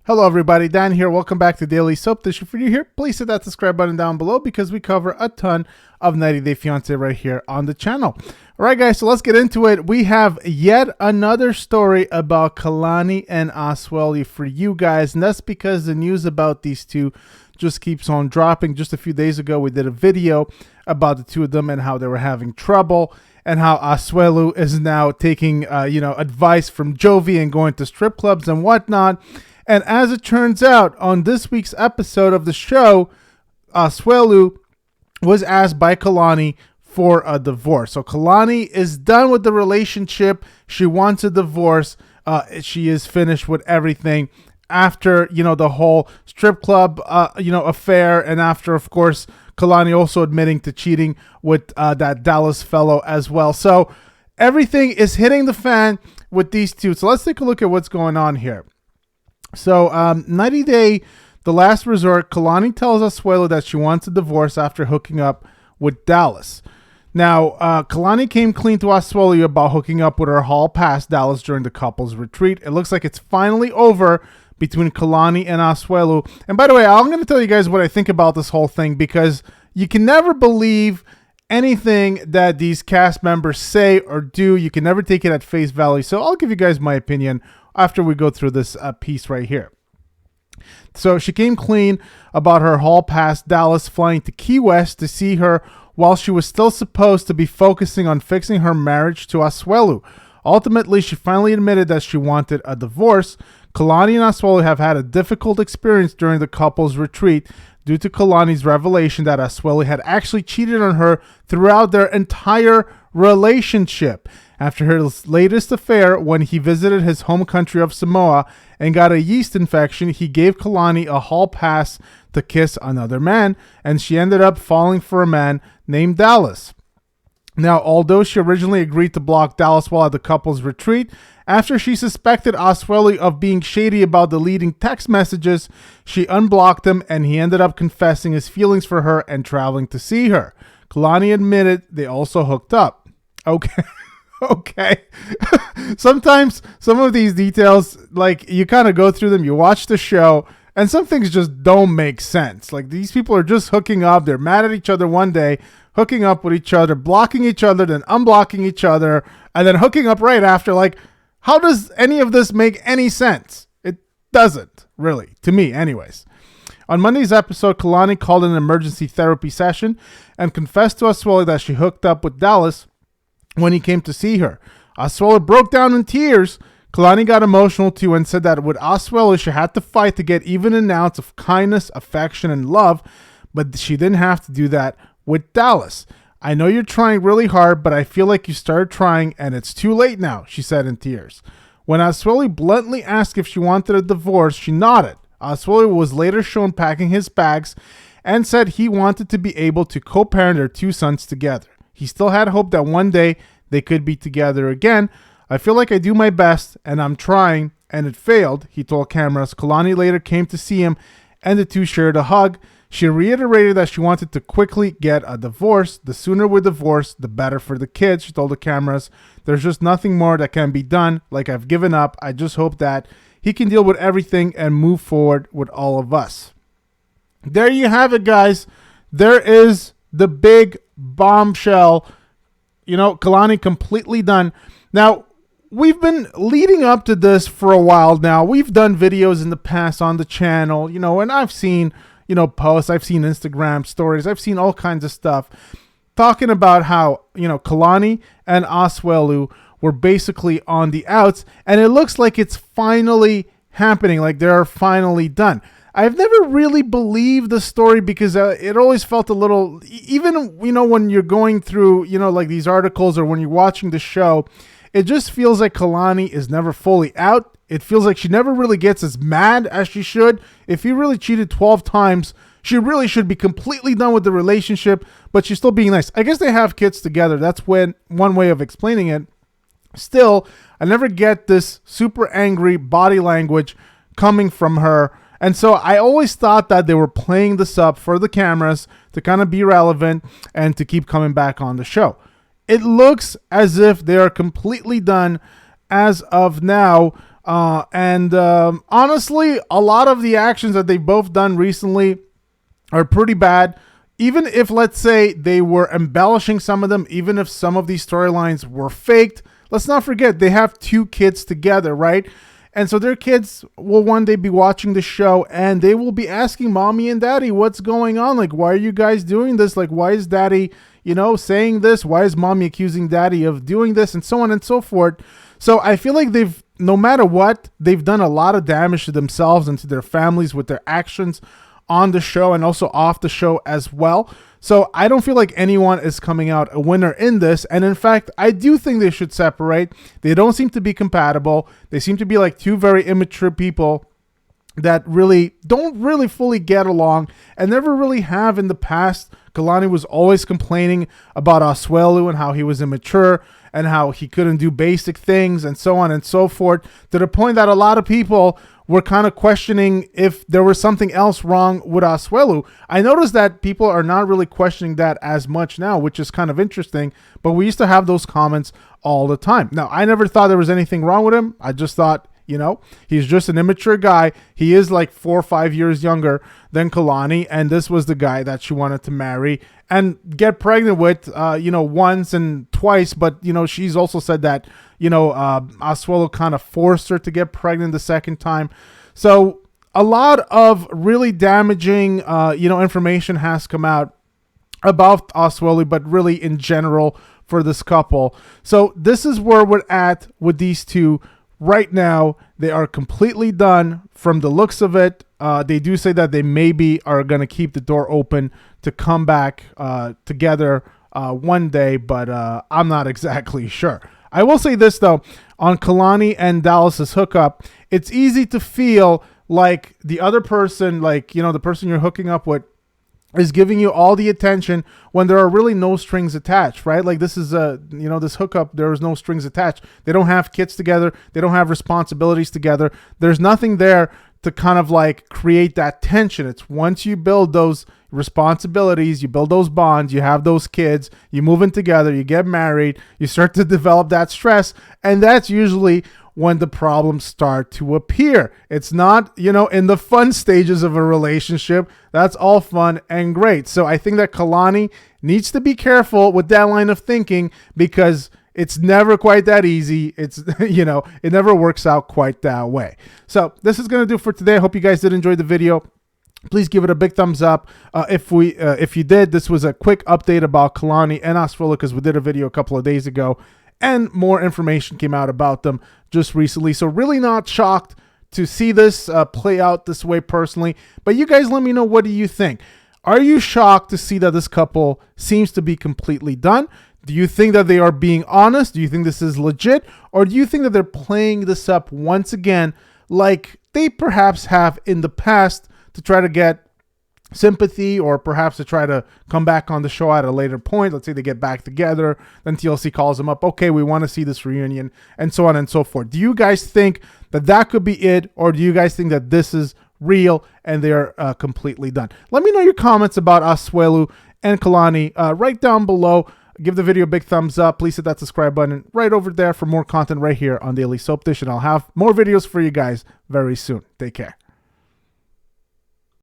Hello everybody, Dan here. Welcome back to Daily Soap Dish. If you're new here, please hit that subscribe button down below because we cover a ton of 90 Day Fiancé right here on the channel. All right guys, so let's get into it. We have yet another story about Kalani and Asuelu for you guys, and that's because the news about these two just keeps on dropping. Just a few days ago, we did a video about the two of them and how they were having trouble, and how Asuelu is now taking advice from Jovi and going to strip clubs and whatnot. And as it turns out, on this week's episode of the show, Asuelu was asked by Kalani for a divorce. So Kalani is done with the relationship. She wants a divorce. She is finished with everything after, the whole strip club, affair. And after, of course, Kalani also admitting to cheating with that Dallas fellow as well. So everything is hitting the fan with these two. So let's take a look at what's going on here. So 90 Day, the last resort, Kalani tells Asuelu that she wants a divorce after hooking up with Dallas. Now, Kalani came clean to Asuelu about hooking up with her hall pass Dallas during the couple's retreat. It looks like it's finally over between Kalani and Asuelu. And by the way, I'm going to tell you guys what I think about this whole thing, because you can never believe anything that these cast members say or do. You can never take it at face value. So I'll give you guys my opinion after we go through this piece right here. So she came clean about her hall pass Dallas flying to Key West to see her while she was still supposed to be focusing on fixing her marriage to Asuelu. Ultimately, she finally admitted that she wanted a divorce. Kalani and Asuelu have had a difficult experience during the couple's retreat due to Kalani's revelation that Asuelu had actually cheated on her throughout their entire relationship. After her latest affair, when he visited his home country of Samoa and got a yeast infection, he gave Kalani a hall pass to kiss another man, and she ended up falling for a man named Dallas. Now, although she originally agreed to block Dallas while at the couple's retreat, after she suspected Asuelu of being shady about deleting text messages, she unblocked him, and he ended up confessing his feelings for her and traveling to see her. Kalani admitted they also hooked up. Okay. Okay. Sometimes some of these details, like, you kind of go through them, you watch the show, and some things just don't make sense. Like, these people are just hooking up. They're mad at each other one day, hooking up with each other, blocking each other, then unblocking each other, and then hooking up right after. Like, how does any of this make any sense? It doesn't, really, to me anyways. On Monday's episode, Kalani called an emergency therapy session and confessed to Asuelu that she hooked up with Dallas when he came to see her. Asuelu broke down in tears. Kalani got emotional too and said that with Asuelu, she had to fight to get even an ounce of kindness, affection, and love, but she didn't have to do that with Dallas. I know you're trying really hard, but I feel like you started trying and it's too late now, she said in tears. When Asuelu bluntly asked if she wanted a divorce, she nodded. Asuelu was later shown packing his bags and said he wanted to be able to co-parent their two sons together. He still had hope that one day they could be together again. I feel like I do my best and I'm trying, and it failed, he told cameras. Kalani later came to see him and the two shared a hug. She reiterated that she wanted to quickly get a divorce. The sooner we divorce, the better for the kids, she told the cameras. There's just nothing more that can be done. Like, I've given up. I just hope that he can deal with everything and move forward with all of us. There you have it, guys. There is the big bombshell. Kalani completely done. Now, we've been leading up to this for a while now. We've done videos in the past on the channel, and I've seen, posts, I've seen Instagram stories, I've seen all kinds of stuff talking about how, Kalani and Asuelu were basically on the outs, and it looks like it's finally happening, like they're finally done. I've never really believed the story because it always felt a little, even, when you're going through, like these articles or when you're watching the show, it just feels like Kalani is never fully out. It feels like she never really gets as mad as she should. If he really cheated 12 times, she really should be completely done with the relationship, but she's still being nice. I guess they have kids together. That's one way of explaining it. Still, I never get this super angry body language coming from her. And so I always thought that they were playing this up for the cameras to kind of be relevant and to keep coming back on the show. It looks as if they are completely done as of now. Honestly, a lot of the actions that they've both done recently are pretty bad. Even if, let's say, they were embellishing some of them, even if some of these storylines were faked, let's not forget they have 2 kids together, right? And so their kids will one day be watching the show and they will be asking mommy and daddy, what's going on? Like, why are you guys doing this? Like, why is daddy, saying this? Why is mommy accusing daddy of doing this? And so on and so forth. So I feel like no matter what, they've done a lot of damage to themselves and to their families with their actions on the show and also off the show as well. So I don't feel like anyone is coming out a winner in this. And in fact, I do think they should separate. They don't seem to be compatible. They seem to be like 2 very immature people that don't really fully get along and never really have in the past. Kalani was always complaining about Asuelu and how he was immature and how he couldn't do basic things and so on and so forth, to the point that a lot of people were kind of questioning if there was something else wrong with Asuelu. I noticed that people are not really questioning that as much now, which is kind of interesting, but we used to have those comments all the time. Now, I never thought there was anything wrong with him. I just thought, he's just an immature guy. He is like 4 or 5 years younger than Kalani, and this was the guy that she wanted to marry and get pregnant with, once and twice. But, she's also said that, Asuelu kind of forced her to get pregnant the second time. So a lot of really damaging, information has come out about Asuelu, but really in general for this couple. So this is where we're at with these 2. Right now, they are completely done from the looks of it. They do say that they maybe are going to keep the door open to come back together one day, but I'm not exactly sure. I will say this, though. On Kalani and Dallas's hookup, it's easy to feel like the other person, the person you're hooking up with, is giving you all the attention when there are really no strings attached, right? Like this is this hookup, there is no strings attached. They don't have kids together. They don't have responsibilities together. There's nothing there to kind of like create that tension. It's once you build those responsibilities, you build those bonds, you have those kids, you move in together, you get married, you start to develop that stress. And that's usually when the problems start to appear. It's not, in the fun stages of a relationship. That's all fun and great. So I think that Kalani needs to be careful with that line of thinking, because it's never quite that easy. It's, it never works out quite that way. So this is going to do for today. I hope you guys did enjoy the video. Please give it a big thumbs up. If you did, this was a quick update about Kalani and Asuelu, because we did a video a couple of days ago and more information came out about them just recently. So really not shocked to see this play out this way personally. But you guys let me know, what do you think? Are you shocked to see that this couple seems to be completely done? Do you think that they are being honest? Do you think this is legit? Or do you think that they're playing this up once again like they perhaps have in the past to try to get sympathy, or perhaps to try to come back on the show at a later point? Let's say they get back together, then TLC calls them up, okay, we want to see this reunion, and so on and so forth. Do you guys think that that could be it, or do you guys think that this is real and they're completely done? Let me know your comments about Asuelu and Kalani right down below. Give the video a big thumbs up. Please hit that subscribe button right over there for more content right here on Daily Soap Dish, and I'll have more videos for you guys very soon. Take care.